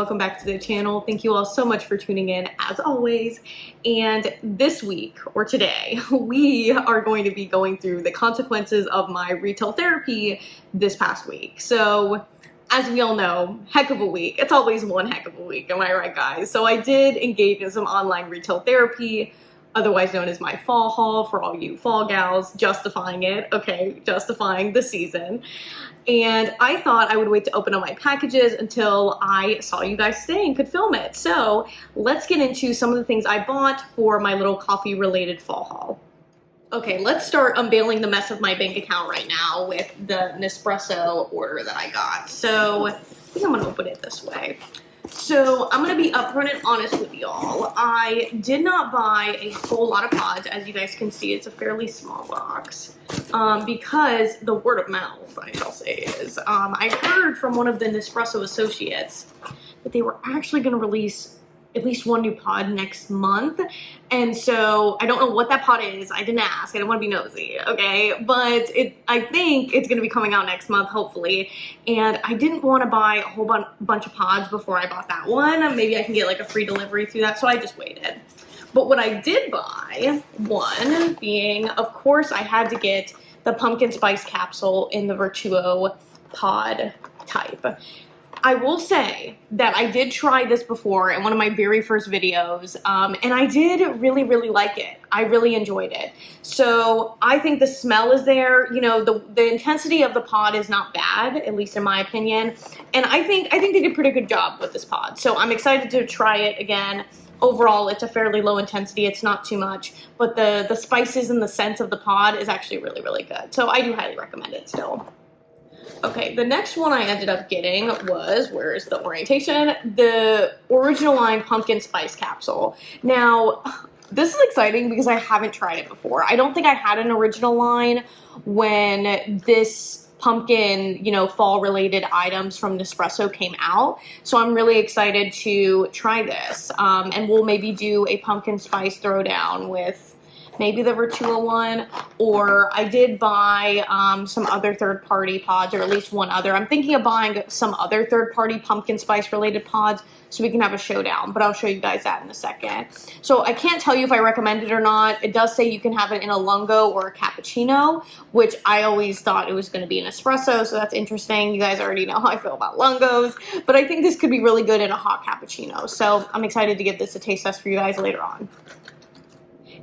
welcome back to the channel. Thank you all so much for tuning in as always. And this week, or today, we are going to be going through the consequences of my retail therapy this past week. So as we all know, heck of a week. It's always one heck of a week, am I right, guys? So I did engage in some online retail therapy, otherwise known as my fall haul for all you fall gals, justifying it, okay, justifying the season. And I thought I would wait to open up my packages until I saw you guys today and could film it. So let's get into some of the things I bought for my little coffee related fall haul. Okay, let's start unveiling the mess of my bank account right now with the Nespresso order that I got. So I think I'm gonna open it this way. So I'm gonna be upfront and honest with y'all. I did not buy a whole lot of pods. As you guys can see, it's a fairly small box because the word of mouth, I shall say, is I heard from one of the Nespresso associates that they were actually gonna release at least one new pod next month. And so I don't know what that pod is. I didn't ask. I don't want to be nosy, okay? But I think it's going to be coming out next month, hopefully. And I didn't want to buy a whole bunch of pods before I bought that one. Maybe I can get like a free delivery through that. So I just waited. But what I did buy, one being, of course, I had to get the pumpkin spice capsule in the Virtuo pod type. I will say that I did try this before in one of my very first videos, and I did really like it. I really enjoyed it. So I think the smell is there. You know, the intensity of the pod is not bad, at least in my opinion. And I think they did a pretty good job with this pod. So I'm excited to try it again. Overall, it's a fairly low intensity. It's not too much, but the spices and the scent of the pod is actually really good. So I do highly recommend it still. Okay, the next one I ended up getting was, where's the orientation? The original line pumpkin spice capsule. Now, this is exciting because I haven't tried it before. I don't think I had an original line when this pumpkin, you know, fall related items from Nespresso came out. So I'm really excited to try this. And we'll maybe do a pumpkin spice throwdown with maybe the Virtuo one, or I did buy some other third-party pods, or at least one other. I'm thinking of buying some other third-party pumpkin spice related pods so we can have a showdown, but I'll show you guys that in a second. So I can't tell you if I recommend it or not. It does say you can have it in a lungo or a cappuccino, which I always thought it was going to be an espresso, so that's interesting. You guys already know how I feel about lungos, but I think this could be really good in a hot cappuccino, so I'm excited to get this a taste test for you guys later on.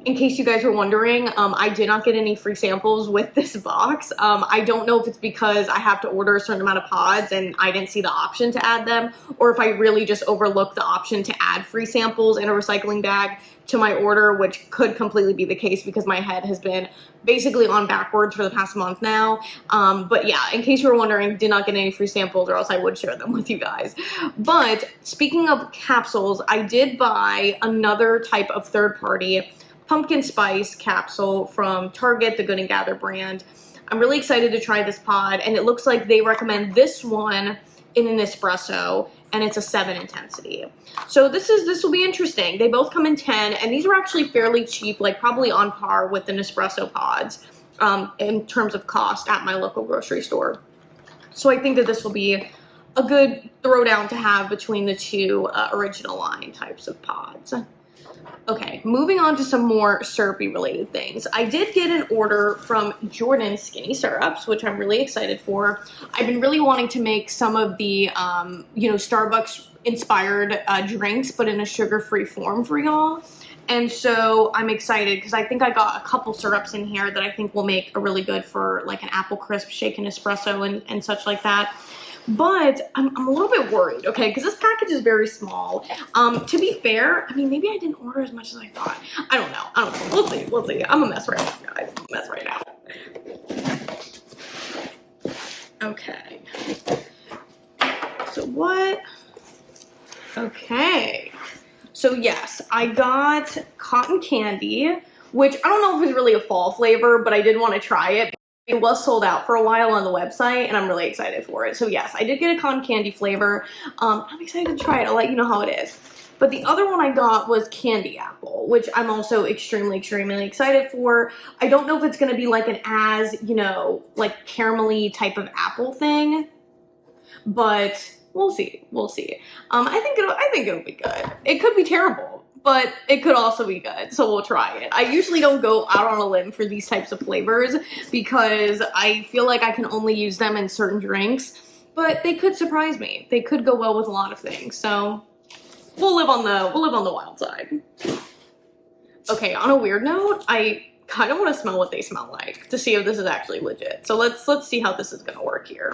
In case you guys were wondering, I did not get any free samples with this box. I don't know if it's because I have to order a certain amount of pods and I didn't see the option to add them, or if I really just overlooked the option to add free samples in a recycling bag to my order, which could completely be the case because my head has been basically on backwards for the past month now. But yeah, in case you were wondering, did not get any free samples, or else I would share them with you guys. But speaking of capsules, I did buy another type of third-party pumpkin spice capsule from Target, the Good and Gather brand. I'm really excited to try this pod, and it looks like they recommend this one in an espresso, and it's a 7 intensity. So this will be interesting. They both come in 10, and these were actually fairly cheap, like probably on par with the Nespresso pods in terms of cost at my local grocery store. So I think that this will be a good throwdown to have between the two original line types of pods. Okay, moving on to some more syrupy related things. I did get an order from Jordan Skinny Syrups, which I'm really excited for. I've been really wanting to make some of the, you know, Starbucks inspired drinks, but in a sugar-free form for y'all. And so I'm excited because I think I got a couple syrups in here that I think will make a really good for like an apple crisp shaken espresso and such like that. But I'm a little bit worried, okay, because this package is very small. To be fair, I mean, maybe I didn't order as much as I thought. I don't know. We'll see. I'm a mess right now, guys. I'm a mess right now. Okay. So what? Okay. So yes, I got cotton candy, which I don't know if it's really a fall flavor, but I did want to try it. It was sold out for a while on the website, and I'm really excited for it. So yes, I did get a cotton candy flavor. I'm excited to try it. I'll let you know how it is. But the other one I got was candy apple, which I'm also extremely excited for. I don't know if it's going to be like an you know, like caramelly type of apple thing, but We'll see. We'll see. I think it'll be good. It could be terrible, but it could also be good. So we'll try it. I usually don't go out on a limb for these types of flavors because I feel like I can only use them in certain drinks, but they could surprise me. They could go well with a lot of things. So we'll live on the wild side. Okay, on a weird note, I kind of want to smell what they smell like to see if this is actually legit. So let's see how this is gonna work here.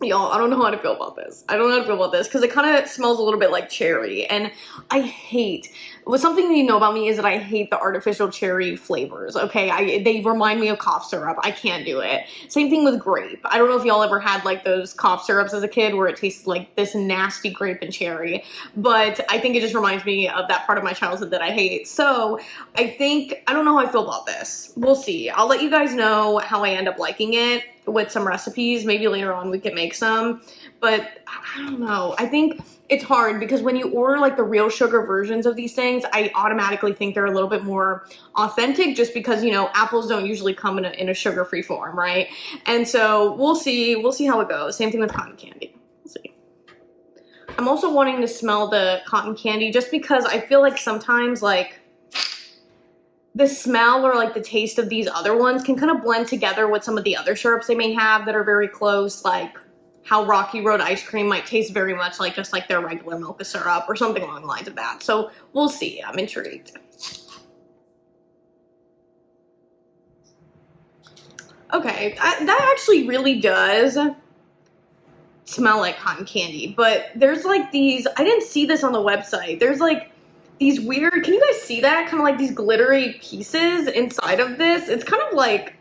Y'all, I don't know how to feel about this. I don't know how to feel about this because it kind of smells a little bit like cherry, and I hate. Something you know about me is that I hate the artificial cherry flavors. Okay, they remind me of cough syrup. I can't do it. Same thing with grape. I don't know if y'all ever had like those cough syrups as a kid where it tastes like this nasty grape and cherry, but I think it just reminds me of that part of my childhood that I hate. So I don't know how I feel about this. We'll see. I'll let you guys know how I end up liking it with some recipes. Maybe later on we can make some, but I don't know. I think it's hard because when you order like the real sugar versions of these things, I automatically think they're a little bit more authentic just because, you know, apples don't usually come in a sugar-free form, right? And so we'll see how it goes. Same thing with cotton candy. We'll see. I'm also wanting to smell the cotton candy just because I feel like sometimes like the smell or like the taste of these other ones can kind of blend together with some of the other syrups they may have that are very close, like how Rocky Road ice cream might taste very much like just like their regular Milka syrup or something along the lines of that. So we'll see. I'm intrigued. Okay, that actually really does smell like cotton candy, but there's like these, I didn't see this on the website. There's like these weird, can you guys see that? Kind of like these glittery pieces inside of this. It's kind of like,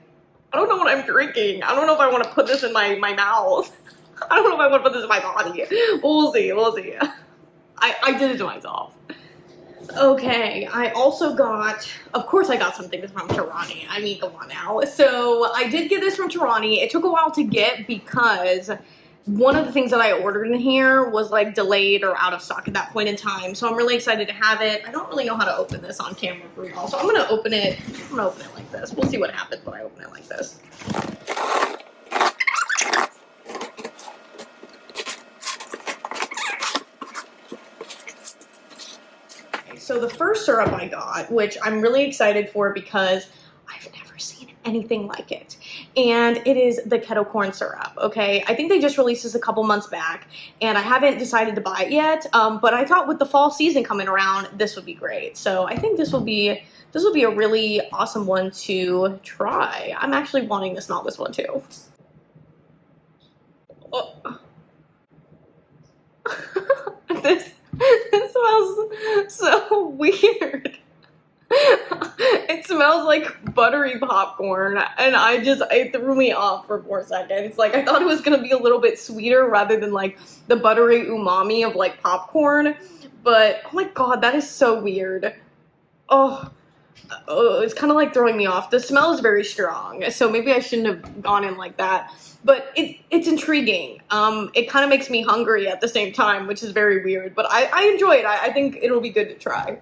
I don't know what I'm drinking. I don't know if I want to put this in my mouth. I don't know if I want to put this in my body. We'll see. I did it to myself. Okay, I also got, of course I got something from Torani. I mean, come on now. So I did get this from Torani. It took a while to get because one of the things that I ordered in here was like delayed or out of stock at that point in time. So I'm really excited to have it. I don't really know how to open this on camera for y'all. So I'm gonna open it like this. We'll see what happens when I open it like this. Okay, so the first syrup I got, which I'm really excited for because I've never seen anything like it, and it is the kettle corn syrup. Okay, I think they just released this a couple months back and I haven't decided to buy it yet, but I thought with the fall season coming around this would be great. So I think this will be a really awesome one to try. I'm actually wanting to smell this one too. Oh. this smells so weird. It smells like buttery popcorn, and it threw me off for 4 seconds. Like, I thought it was gonna be a little bit sweeter rather than like the buttery umami of like popcorn, but oh my god, that is so weird. Oh, it's kind of like throwing me off. The smell is very strong, so maybe I shouldn't have gone in like that, but it's intriguing. It kind of makes me hungry at the same time, which is very weird, but I enjoy it. I think it'll be good to try.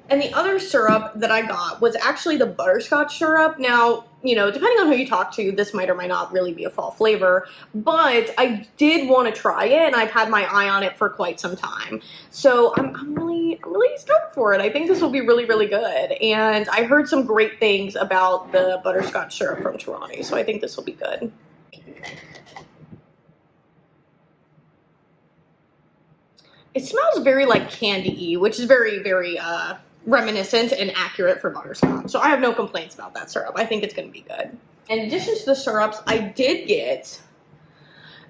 And the other syrup that I got was actually the butterscotch syrup. Now, you know, depending on who you talk to, this might or might not really be a fall flavor, but I did want to try it, and I've had my eye on it for quite some time. So I'm really stoked for it. I think this will be really, really good. And I heard some great things about the butterscotch syrup from Torani, so I think this will be good. It smells very like candy-y, which is very, very, reminiscent and accurate for butterscotch. So I have no complaints about that syrup. I think it's going to be good. In addition to the syrups, I did get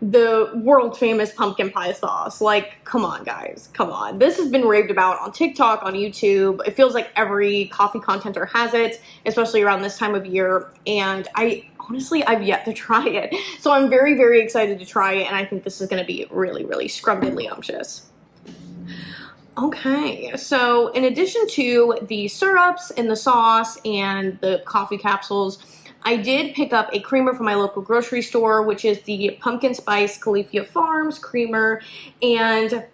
the world famous pumpkin pie sauce. Like, come on guys, come on. This has been raved about on TikTok, on YouTube. It feels like every coffee contenter has it, especially around this time of year. And honestly, I've yet to try it. So I'm very, very excited to try it. And I think this is going to be really, really scrumptious. Okay, so in addition to the syrups and the sauce and the coffee capsules, I did pick up a creamer from my local grocery store, which is the Pumpkin Spice Califia Farms creamer. And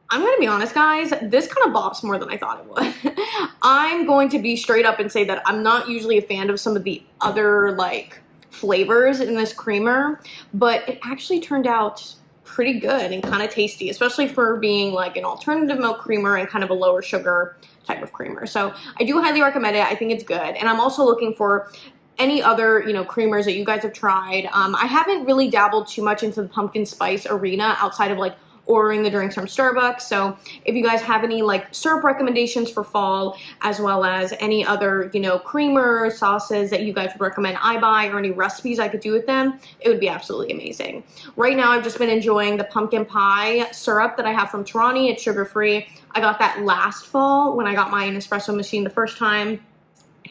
I'm gonna be honest, guys, this kind of bops more than I thought it would. I'm going to be straight up and say that I'm not usually a fan of some of the other like flavors in this creamer, but it actually turned out pretty good and kind of tasty, especially for being like an alternative milk creamer and kind of a lower sugar type of creamer. So I do highly recommend it. I think it's good. And I'm also looking for any other, you know, creamers that you guys have tried. I haven't really dabbled too much into the pumpkin spice arena outside of like ordering the drinks from Starbucks. So if you guys have any like syrup recommendations for fall, as well as any other, you know, creamer sauces that you guys would recommend I buy, or any recipes I could do with them, it would be absolutely amazing. Right now I've just been enjoying the pumpkin pie syrup that I have from Torani. It's sugar-free. I got that last fall when I got my Nespresso machine the first time,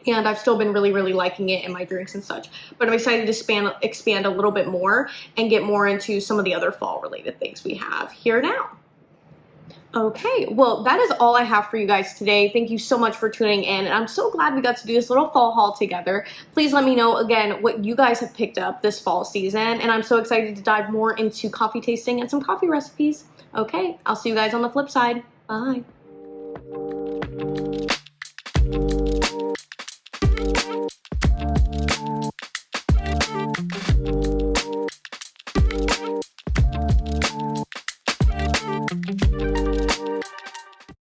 and I've still been really, really liking it in my drinks and such. But I'm excited to expand a little bit more and get more into some of the other fall-related things we have here now. Okay, well, that is all I have for you guys today. Thank you so much for tuning in, and I'm so glad we got to do this little fall haul together. Please let me know, again, what you guys have picked up this fall season, and I'm so excited to dive more into coffee tasting and some coffee recipes. Okay, I'll see you guys on the flip side. Bye.